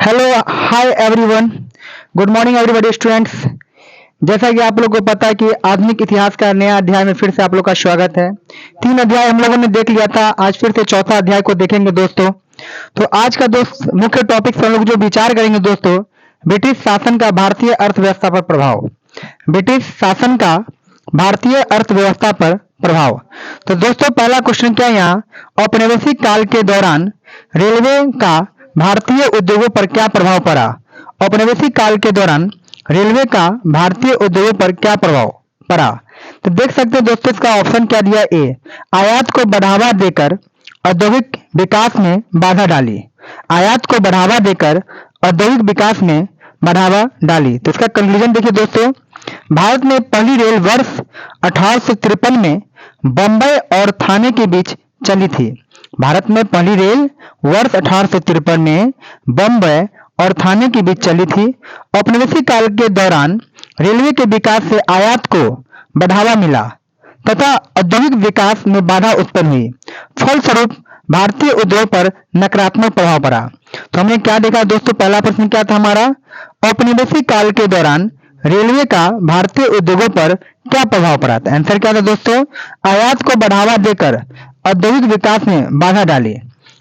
Hello, hi everyone, good morning everybody students. जैसा कि आप लोगों को पता है कि आधुनिक इतिहास का नया अध्याय में फिर से आप लोग का स्वागत है। 3 अध्याय हम लोगों ने देख लिया था, आज फिर से चौथा अध्याय को देखेंगे दोस्तों। तो आज का दोस्त मुख्य टॉपिक से हम लोग जो विचार करेंगे दोस्तों, ब्रिटिश शासन का भारतीय अर्थव्यवस्था पर प्रभाव। ब्रिटिश शासन का भारतीय अर्थव्यवस्था पर प्रभाव। तो दोस्तों पहला क्वेश्चन क्या है यहाँ, औपनिवेशिक काल के दौरान रेलवे का भारतीय उद्योगों पर क्या प्रभाव पड़ा। औपनिवेशिक काल के दौरान रेलवे का भारतीय उद्योगों पर क्या प्रभाव पड़ा। तो देख सकते हो दोस्तों, इसका ऑप्शन क्या दिया, ए, आयात को बढ़ावा देकर औद्योगिक विकास में बाधा डाली। आयात को बढ़ावा देकर औद्योगिक विकास में बढ़ावा डाली। तो इसका कंक्लूजन देखिए दोस्तों, भारत में पहली रेल वर्ष 1853 में बंबई और थाने के बीच चली थी। भारत में पहली रेल वर्ष 1853 में बंबई और थाने के बीच चली थी। औपनिवेशिक काल के दौरान रेलवे के विकास से आयात को बढ़ावा मिला तथा औद्योगिक विकास में बाधा उत्पन्न हुई। फलस्वरूप भारतीय उद्योग पर नकारात्मक प्रभाव पड़ा। तो हमने क्या देखा दोस्तों, पहला प्रश्न क्या था हमारा, औपनिवेशिक काल के दौरान रेलवे का भारतीय उद्योगों पर क्या प्रभाव पड़ा। तो आंसर क्या था दोस्तों, आयात को बढ़ावा देकर औद्योगिक विकास में बाधा डाली।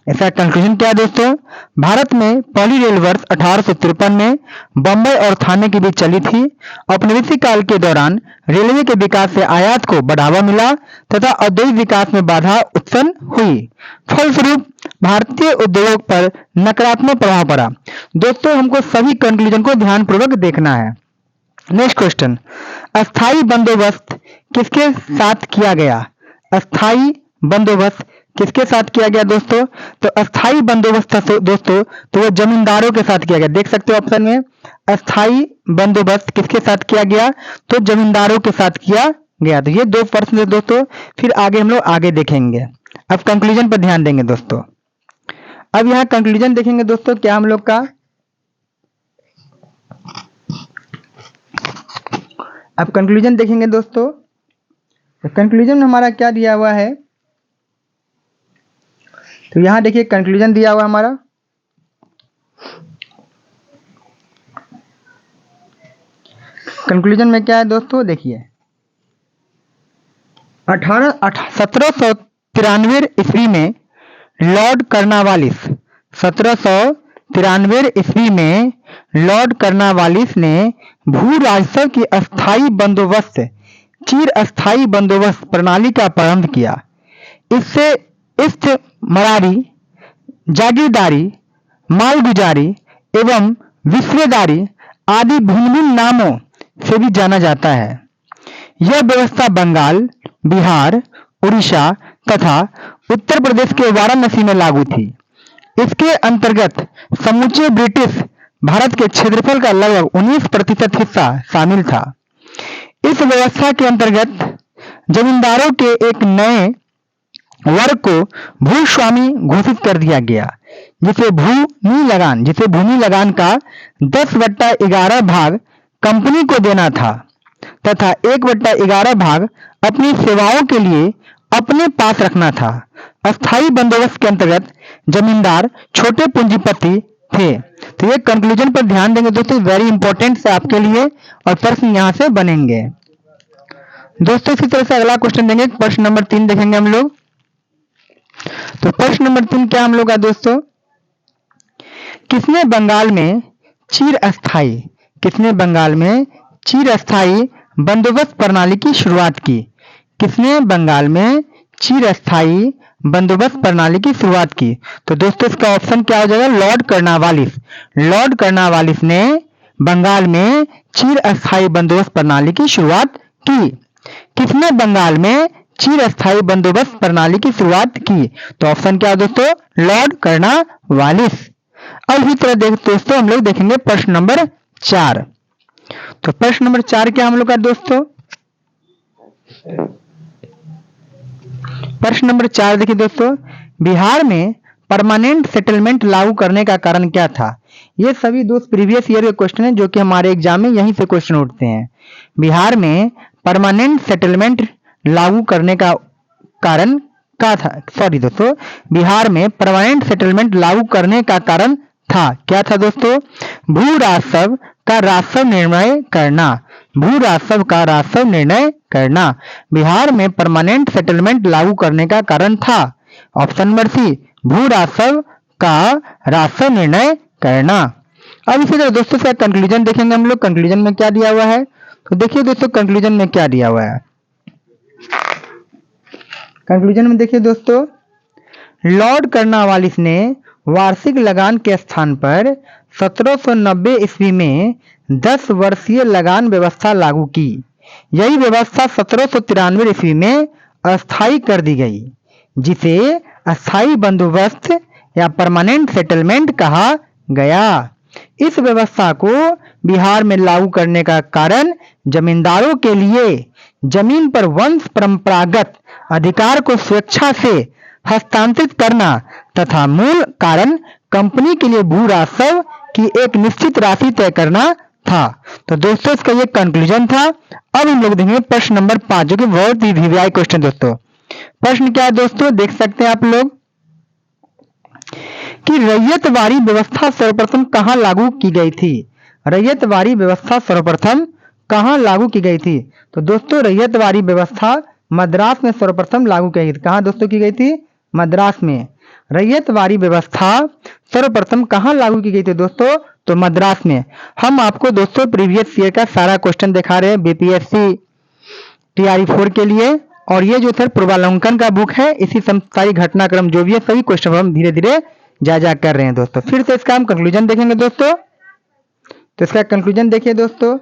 इसका कंक्लूजन क्या है दोस्तों, भारत में पहली रेल वर्ष 1853 में बंबई और थाने के बीच चली थी। औपनिवेशिक काल के दौरान रेलवे के विकास से आयात को बढ़ावा मिला तथा औद्योगिक विकास में बाधा उत्पन्न हुई। फलस्वरूप भारतीय उद्योगों पर नकारात्मक प्रभाव पड़ा। दोस्तों हमको सभी कंक्लूजन को ध्यानपूर्वक देखना है। नेक्स्ट क्वेश्चन, अस्थाई बंदोबस्त किसके साथ किया गया। अस्थाई बंदोबस्त किसके साथ किया गया दोस्तों, तो अस्थाई बंदोबस्त दोस्तों तो वो जमींदारों के साथ किया गया। देख सकते हो ऑप्शन में, अस्थाई बंदोबस्त किसके साथ किया गया, तो जमींदारों के साथ किया गया। तो ये दो प्रश्न है दोस्तों, फिर आगे हम लोग आगे देखेंगे। अब कंक्लूजन पर ध्यान देंगे दोस्तों। अब यहाँ कंक्लूजन देखेंगे दोस्तों, क्या हम लोग का, अब कंक्लूजन देखेंगे दोस्तों। कंक्लूजन में हमारा क्या दिया हुआ है, तो यहां देखिए कंक्लूजन दिया हुआ हमारा, कंक्लूजन में क्या है दोस्तों, देखिए 1793 ईस्वी में लॉर्ड कर्नवालिस 1793 ईस्वी में लॉर्ड कर्नवालिस ने भू राजस्व की अस्थाई बंदोबस्त चिर अस्थाई बंदोबस्त प्रणाली का प्रारंभ किया। इससे इस्तेमारी, जागीरदारी, मालगुजारी एवं विश्वेदारी आदि भिन्न भिन्न नामों से भी जाना जाता है। यह व्यवस्था बंगाल, बिहार, उड़ीसा तथा उत्तर प्रदेश के वाराणसी में लागू थी। इसके अंतर्गत समूचे ब्रिटिश भारत के क्षेत्रफल का लगभग 19% हिस्सा शामिल था। इस व्यवस्था के अंतर्गत जमींदारों के एक नए वर्ग को भूस्वामी घोषित कर दिया गया, जिसे भूमि लगान का 10/11 भाग कंपनी को देना था तथा 1/11 भाग अपनी सेवाओं के लिए अपने पास रखना था। अस्थाई बंदोबस्त के अंतर्गत जमींदार छोटे पूंजीपति थे। तो ये कंक्लूजन पर ध्यान देंगे दोस्तों, वेरी इंपॉर्टेंट है आपके लिए और प्रश्न यहां से बनेंगे दोस्तों। इसी तरह से अगला क्वेश्चन देंगे, प्रश्न नंबर 3 देखेंगे हम लोग। तो प्रश्न नंबर 3 क्या हम लोग का दोस्तों, किसने बंगाल में चिर अस्थाई बंदोबस्त प्रणाली की शुरुआत की। किसने बंगाल में चिर अस्थाई बंदोबस्त प्रणाली की शुरुआत की। तो दोस्तों इसका ऑप्शन क्या हो जाएगा, लॉर्ड कर्नवालिस। लॉर्ड कर्नवालिस ने बंगाल में चिर अस्थाई बंदोबस्त प्रणाली की शुरुआत की। किसने बंगाल में चिर अस्थाई बंदोबस्त प्रणाली की शुरुआत की, तो ऑप्शन क्या है दोस्तों, लॉर्ड कर्नवालिस। अब इसी तरह दोस्तों हम लोग देखेंगे प्रश्न नंबर 4। तो प्रश्न नंबर 4 क्या हम लोग का दोस्तों, प्रश्न नंबर 4 देखिए दोस्तों, बिहार में परमानेंट सेटलमेंट लागू करने का कारण क्या था। ये सभी दोस्त प्रीवियस ईयर के क्वेश्चन है जो कि हमारे एग्जाम में यहीं से क्वेश्चन उठते हैं। बिहार में परमानेंट सेटलमेंट लागू करने का कारण क्या था, बिहार में परमानेंट सेटलमेंट लागू करने का कारण था। क्या था दोस्तों? भू राजस्व का राजस्व निर्णय करना। भू राजस्व का राजस्व निर्णय करना बिहार में परमानेंट सेटलमेंट लागू करने का कारण था। ऑप्शन नंबर सी, भू राजस्व का राजस्व निर्णय करना। अब इसी तरह दोस्तों से कंक्लूजन देखेंगे हम लोग। कंक्लूजन में क्या दिया हुआ है, तो देखिए दोस्तों कंक्लूजन में क्या दिया हुआ है। कंक्लूजन में देखिए दोस्तों, लॉर्ड कर्नवालिस ने वार्षिक लगान के स्थान पर 1790 ईस्वी में 10 वर्षीय लगान व्यवस्था लागू की। यही व्यवस्था 1793 ईस्वी में अस्थायी कर दी गई, जिसे अस्थायी बंदोबस्त या परमानेंट सेटलमेंट कहा गया। इस व्यवस्था को बिहार में लागू करने का कारण जमींदारों के लिए जमीन पर वंश परंपरागत अधिकार को स्वेच्छा से हस्तांतरित करना तथा मूल कारण कंपनी के लिए भू राजस्व की एक निश्चित राशि तय करना था। तो दोस्तों इसका ये कंक्लूजन था। अब हम लोग देखेंगे प्रश्न नंबर 5, जो कि बहुत ही वीवीआई क्वेश्चन दोस्तों। प्रश्न क्या है दोस्तों, देख सकते हैं आप लोग कि रैयतवाड़ी व्यवस्था सर्वप्रथम कहां लागू की गई थी। रैयतवाड़ी व्यवस्था सर्वप्रथम कहां लागू की गई थी? तो दोस्तों रैयतवाड़ी व्यवस्था मद्रास में सर्वप्रथम लागू की गई थी। कहां दोस्तों की गई थी? मद्रास में। रैयतवाड़ी व्यवस्था सर्वप्रथम कहां लागू की गई थी दोस्तों? तो मद्रास में। हम आपको दोस्तों प्रीवियस ईयर का सारा क्वेश्चन दिखा रहे हैं बीपीएससी टीआरई 4 के लिए, और ये जो सर पूर्वावलोकन का बुक है, इसी सारी घटनाक्रम जो भी है सभी क्वेश्चन हम धीरे धीरे जा कर रहे हैं दोस्तों। फिर से इसका हम कंक्लूजन देखेंगे दोस्तों। तो इसका कंक्लूजन देखिए दोस्तों,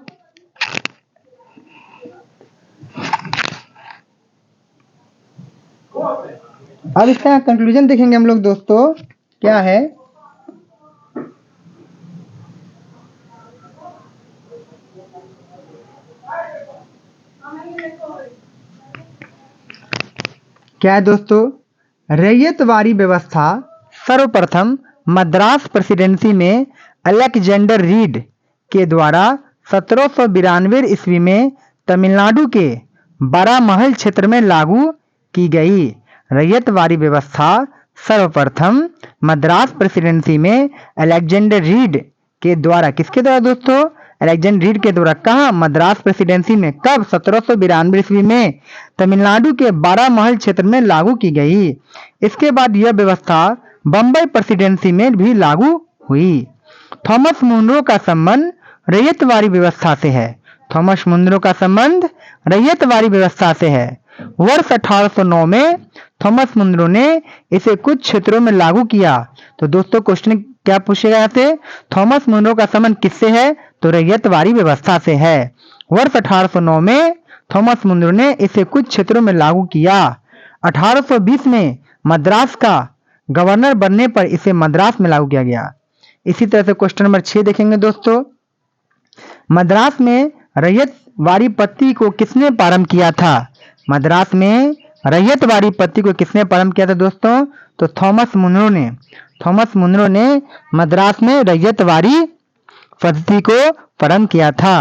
अब इसका कंक्लूजन देखेंगे हम लोग दोस्तों। क्या है? क्या है दोस्तों? रैयतवाड़ी व्यवस्था सर्वप्रथम मद्रास प्रेसिडेंसी में अलेक्जेंडर रीड के द्वारा 1792 ईस्वी में तमिलनाडु के बारामहल क्षेत्र में लागू की गई। रैयतवाड़ी व्यवस्था सर्वप्रथम मद्रास प्रेसिडेंसी में अलेक्जेंडर रीड के द्वारा, किसके द्वारा दोस्तों? अलेक्जेंडर रीड के द्वारा। कहाँ? मद्रास प्रेसिडेंसी में। कब? 1792 ईस्वी में तमिलनाडु के बारामहल क्षेत्र में लागू की गई। इसके बाद यह व्यवस्था बम्बई प्रेसिडेंसी में भी लागू हुई। थॉमस मुनरो का संबंध रैयतवाड़ी व्यवस्था से है। थॉमस मुनरो का संबंध रैयतवाड़ी व्यवस्था से है। वर्ष 1809 में थॉमस मुनरो ने इसे कुछ क्षेत्रों में लागू किया। तो दोस्तों क्वेश्चन क्या पूछेगा यहाँ से? थॉमस मुनरो का संबंध किससे है? तो रैयतवाड़ी व्यवस्था से है। वर्ष 1809 में थॉमस मुनरो ने इसे कुछ क्षेत्रों में लागू किया। 1820 में मद्रास का गवर्नर बनने पर इसे मद्रास में लागू किया गया। इसी तरह से क्वेश्चन नंबर 6 देखेंगे दोस्तों। मद्रास में रैयतवाड़ी पत्ती को किसने प्रारंभ किया था? मद्रास में रैयतवाड़ी पत्ती को किसने प्रारंभ किया था दोस्तों? तो थॉमस मुनरो ने। थॉमस मुनरो ने मद्रास में रैयतवाड़ी पद्धति को प्रारंभ किया था।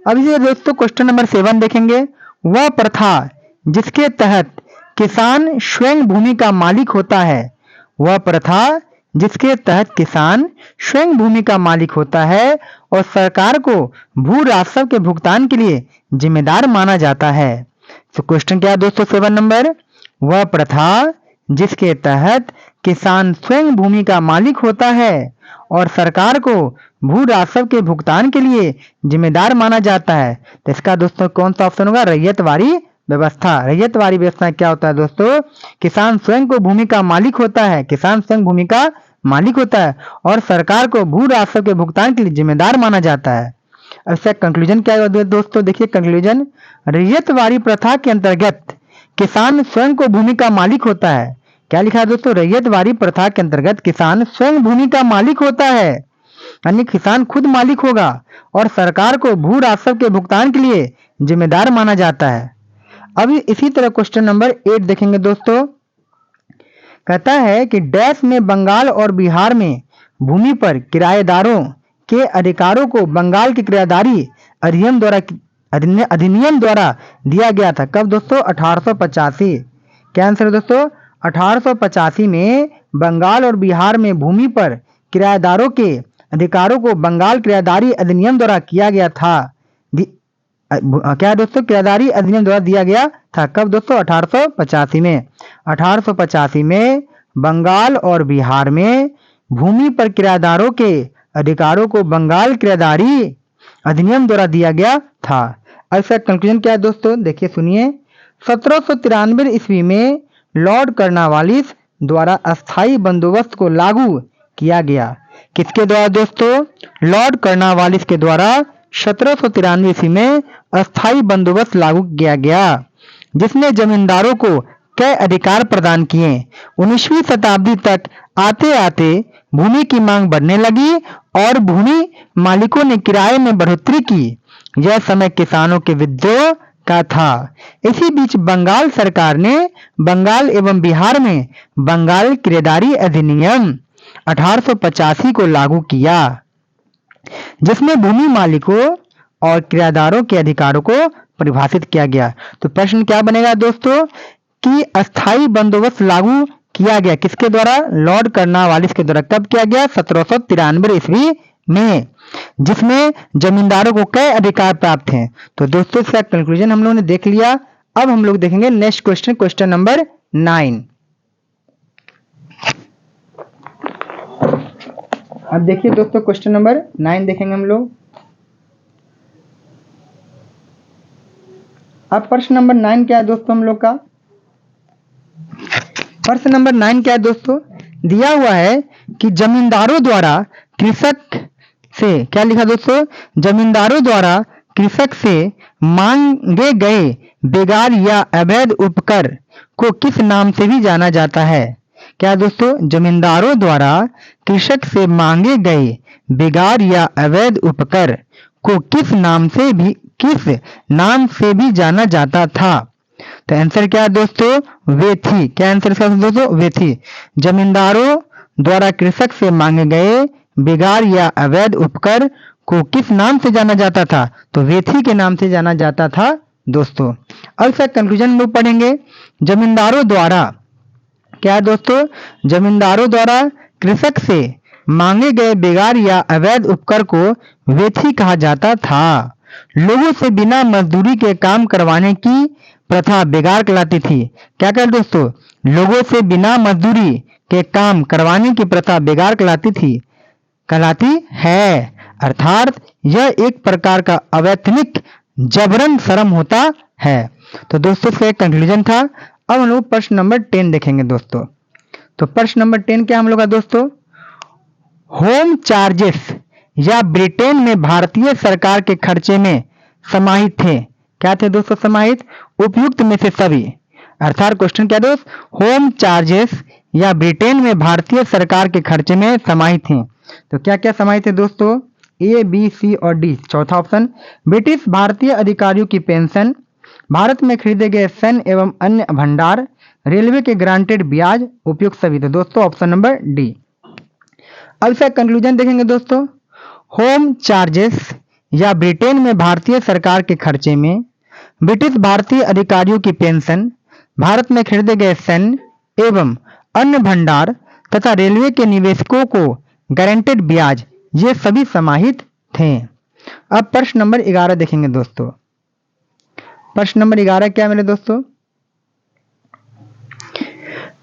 अब इसे दोस्तों क्वेश्चन नंबर 7 देखेंगे। वह प्रथा जिसके तहत किसान स्वयं भूमि का मालिक होता है। वह प्रथा जिसके तहत किसान स्वयं भूमि का मालिक होता है और सरकार को भू राजस्व के भुगतान के लिए जिम्मेदार माना जाता है। तो क्वेश्चन क्या है दोस्तों 7 नंबर? वह प्रथा जिसके तहत किसान स्वयं भूमि का मालिक होता है और सरकार को भू राजस्व के भुगतान के लिए जिम्मेदार माना जाता है। तो इसका दोस्तों कौन सा ऑप्शन होगा? रैयतवाड़ी व्यवस्था। रैयतवाड़ी व्यवस्था क्या होता है दोस्तों? किसान स्वयं को भूमि का मालिक होता है। किसान स्वयं भूमि का मालिक होता है और सरकार को भू राजस्व के भुगतान के लिए जिम्मेदार माना जाता है। अब इसका कंक्लूजन क्या है दोस्तों? देखिए कंक्लूजन, रैयतवाड़ी प्रथा के अंतर्गत किसान स्वयं को भूमि का मालिक होता है। क्या लिखा है दोस्तों? रैयतवाड़ी प्रथा के अंतर्गत किसान स्वयं भूमि का मालिक होता है, यानी किसान खुद मालिक होगा और सरकार को भू राजस्व के भुगतान के लिए जिम्मेदार माना जाता है। अभी इसी तरह क्वेश्चन नंबर 8 देखेंगे दोस्तों। कहता है कि डैश में बंगाल और बिहार में भूमि पर किराएदारों के अधिकारों को बंगाल की किराएदारी अधिनियम द्वारा दिया गया था। कब दोस्तों? 1885। क्या आंसर है दोस्तों? 1885 में बंगाल और बिहार में भूमि पर किराएदारों के अधिकारों को बंगाल किराएदारी अधिनियम द्वारा किया गया था। क्या दोस्तों, किराएदारी अधिनियम द्वारा दिया गया था। कब दोस्तों? 1885 में। 1885 में बंगाल और बिहार में भूमि पर किराएदारों के अधिकारों को बंगाल किराएदारी अधिनियम द्वारा दिया गया था। अब इसका कंक्लूजन क्या है दोस्तों? देखिए सुनिए। 1793 ईस्वी में लॉर्ड कर्नवालिस द्वारा अस्थाई बंदोबस्त को लागू किया गया। किसके द्वारा दोस्तों? लॉर्ड कर्नवालिस के द्वारा 1793 ईस्वी में अस्थाई बंदोबस्त लागू किया गया, जिसने जमींदारों को कई अधिकार प्रदान किए। 19वीं शताब्दी तक आते आते भूमि की मांग बढ़ने लगी और भूमि मालिकों ने किराए में बढ़ोतरी की। यह समय किसानों के विद्रोह का था। इसी बीच बंगाल सरकार ने बंगाल एवं बिहार में बंगाल किराएदारी अधिनियम 1885 को लागू किया, जिसमें भूमि मालिकों और किराएदारों के अधिकारों को परिभाषित किया गया। तो प्रश्न क्या बनेगा दोस्तों कि अस्थाई बंदोबस्त लागू किया गया किसके द्वारा? लॉर्ड कर्नवालिस के द्वारा। कब किया गया? 1793 ईस्वी में, जिसमें जमींदारों को कई अधिकार प्राप्त हैं। तो दोस्तों इसका कंक्लूजन हम लोगों ने देख लिया। अब हम लोग देखेंगे नेक्स्ट क्वेश्चन, क्वेश्चन नंबर 9। अब देखिए दोस्तों क्वेश्चन नंबर 9 देखेंगे हम लोग। अब प्रश्न नंबर 9 क्या है दोस्तों हम लोग का? प्रश्न नंबर 9 क्या है दोस्तों? दिया हुआ है कि जमींदारों द्वारा कृषक से, क्या लिखा दोस्तों? जमींदारों द्वारा कृषक से मांगे गए बेगार या अवैध उपकर को किस नाम से भी जाना जाता है? क्या दोस्तों? जमींदारों द्वारा कृषक से मांगे गए बेगार या अवैध उपकर को किस नाम से भी जाना जाता था? तो आंसर क्या है दोस्तों? वेथी। क्या आंसर इसका दोस्तों? वेथी। जमींदारों द्वारा कृषक से मांगे गए बेगार या अवैध उपकर को किस नाम से जाना जाता था? तो वेथी के नाम से जाना जाता था दोस्तों। अब इसका कंक्लूजन हम लोग पढ़ेंगे। जमींदारों द्वारा, क्या है दोस्तों? जमींदारों द्वारा कृषक से मांगे गए बेगार या अवैध उपकर को वेथी कहा जाता था। लोगों से बिना मजदूरी के काम करवाने की प्रथा बेगार कहलाती थी। क्या कर दोस्तों? लोगों से बिना मजदूरी के काम करवाने की प्रथा बेगार कहलाती है, अर्थात यह एक प्रकार का अवैतनिक जबरन श्रम होता है। तो दोस्तों इसका एक कंक्लूजन था। अब हम लोग प्रश्न नंबर 10 देखेंगे दोस्तों। तो प्रश्न नंबर 10 क्या हम लोग का दोस्तों? होम चार्जेस या ब्रिटेन में भारतीय सरकार के खर्चे में समाहित थे। क्या थे दोस्तों? समाहित उपयुक्त में से सभी। अर्थात क्वेश्चन क्या दोस्त? होम चार्जेस या ब्रिटेन में भारतीय सरकार के खर्चे में समाहित हैं। तो क्या क्या समाहित है दोस्तों? ए, बी, सी और डी। चौथा ऑप्शन, ब्रिटिश भारतीय अधिकारियों की पेंशन, भारत में खरीदे गए सैन्य एवं अन्य भंडार, रेलवे के ग्रांटेड ब्याज, उपयुक्त सभी। तो दोस्तों ऑप्शन नंबर डी। अब इसका कंक्लूजन देखेंगे दोस्तों। होम चार्जेस या ब्रिटेन में भारतीय सरकार के खर्चे में ब्रिटिश भारतीय अधिकारियों की पेंशन, भारत में खरीदे गए सैन्य एवं अन्य भंडार तथा रेलवे के निवेशकों को गारंटेड ब्याज, ये सभी समाहित थे। अब प्रश्न नंबर 11 देखेंगे दोस्तों। प्रश्न नंबर 11 क्या मेरे दोस्तों?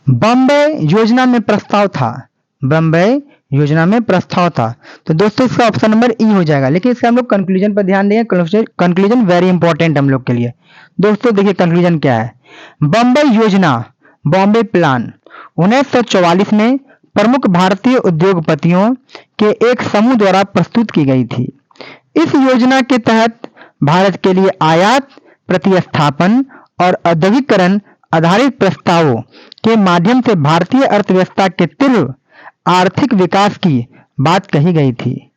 बम्बई योजना में प्रस्ताव था। बम्बई योजना में प्रस्ताव था। तो दोस्तों इसका ऑप्शन नंबर ई हो जाएगा। लेकिन इसका हम लोग कंक्लूजन पर ध्यान देंगे। कंक्लूजन वेरी इंपॉर्टेंट हम लोग के लिए। दोस्तों देखिए कंक्लूजन क्या है। बम्बई योजना, बॉम्बे प्लान 1944 में प्रमुख भारतीय उद्योगपतियों के एक समूह द्वारा प्रस्तुत की गई थी। इस योजना के तहत भारत के लिए आयात प्रतिस्थापन और औद्योगिकरण आधारित प्रस्तावों के माध्यम से भारतीय अर्थव्यवस्था के तीव्र आर्थिक विकास की बात कही गई थी।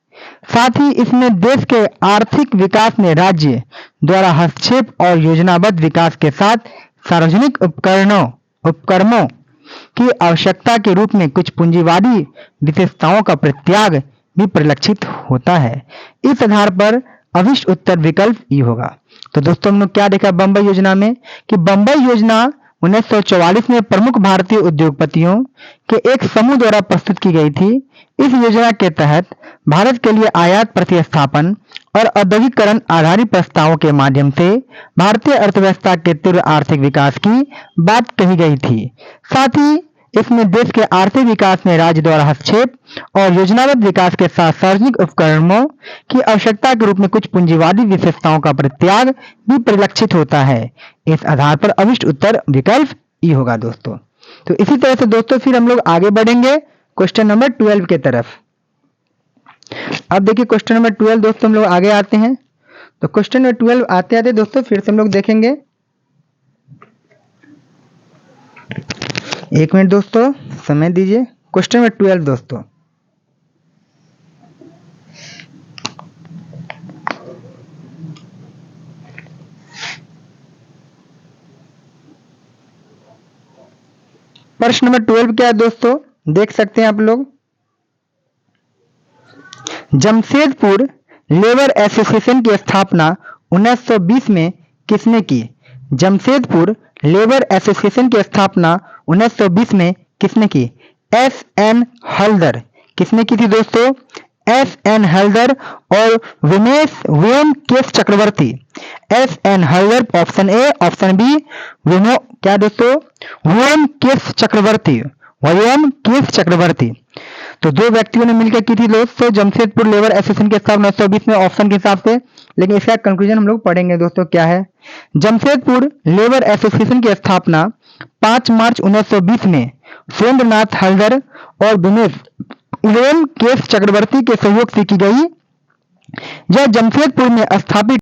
साथ ही इसमें देश के आर्थिक विकास में राज्य द्वारा हस्तक्षेप और योजनाबद्ध विकास के साथ सार्वजनिक उपक्रमों की आवश्यकता के रूप में कुछ पूंजीवादी विशेषताओं का परित्याग भी परिलक्षित होता है। इस आधार पर अभिष्ट उत्तर विकल्प ई होगा। तो दोस्तों हम लोग क्या देखा बम्बई योजना में कि बम्बई योजना 1944 में प्रमुख भारतीय उद्योगपतियों के एक समूह द्वारा प्रस्तुत की गई थी। इस योजना के तहत भारत के लिए आयात प्रतिस्थापन और औद्योगिकरण आधारित प्रस्तावों के माध्यम से भारतीय अर्थव्यवस्था के तीव्र आर्थिक विकास की बात कही गई थी। साथ ही इसमें देश के आर्थिक विकास में राज्य द्वारा हस्तक्षेप और योजनाबद्ध विकास के साथ सार्वजनिक उपकरणों की आवश्यकता के रूप में कुछ पूंजीवादी विशेषताओं का परित्याग भी परिलक्षित होता है। इस आधार पर अभिष्ट उत्तर विकल्प ई होगा दोस्तों। तो इसी तरह से दोस्तों फिर हम लोग आगे बढ़ेंगे क्वेश्चन नंबर 12 के तरफ। अब देखिए क्वेश्चन नंबर 12 दोस्तों हम लोग आगे आते हैं। तो क्वेश्चन नंबर 12 आते आते दोस्तों फिर से हम लोग देखेंगे। एक मिनट दोस्तों समय दीजिए। क्वेश्चन नंबर 12 दोस्तों, प्रश्न नंबर 12 क्या है दोस्तों, देख सकते हैं आप लोग। जमशेदपुर लेबर एसोसिएशन की स्थापना 1920 में किसने की? जमशेदपुर लेबर एसोसिएशन की स्थापना 1920 में किसने की? एस.एन. हल्दर। किसने की थी दोस्तों? एस.एन. हल्दर और William Case Chakravarti. S N. Haldar option A, option B क्या दोस्तों? William Case Chakravarti. William Case Chakravarti. तो दो व्यक्तियों ने मिलकर की थी दोस्तों जमशेदपुर लेबर एसोसिएशन की स्थापना 1920 में ऑप्शन के हिसाब से। लेकिन इसका कंक्लूजन हम लोग पढ़ेंगे दोस्तों क्या है। जमशेदपुर लेबर एसोसिएशन की स्थापना 5 मार्च 1920 में सुरेंद्रनाथ हल्दर और विलियम केस चक्रवर्ती के सहयोग से की गई। यह जमशेदपुर में स्थापित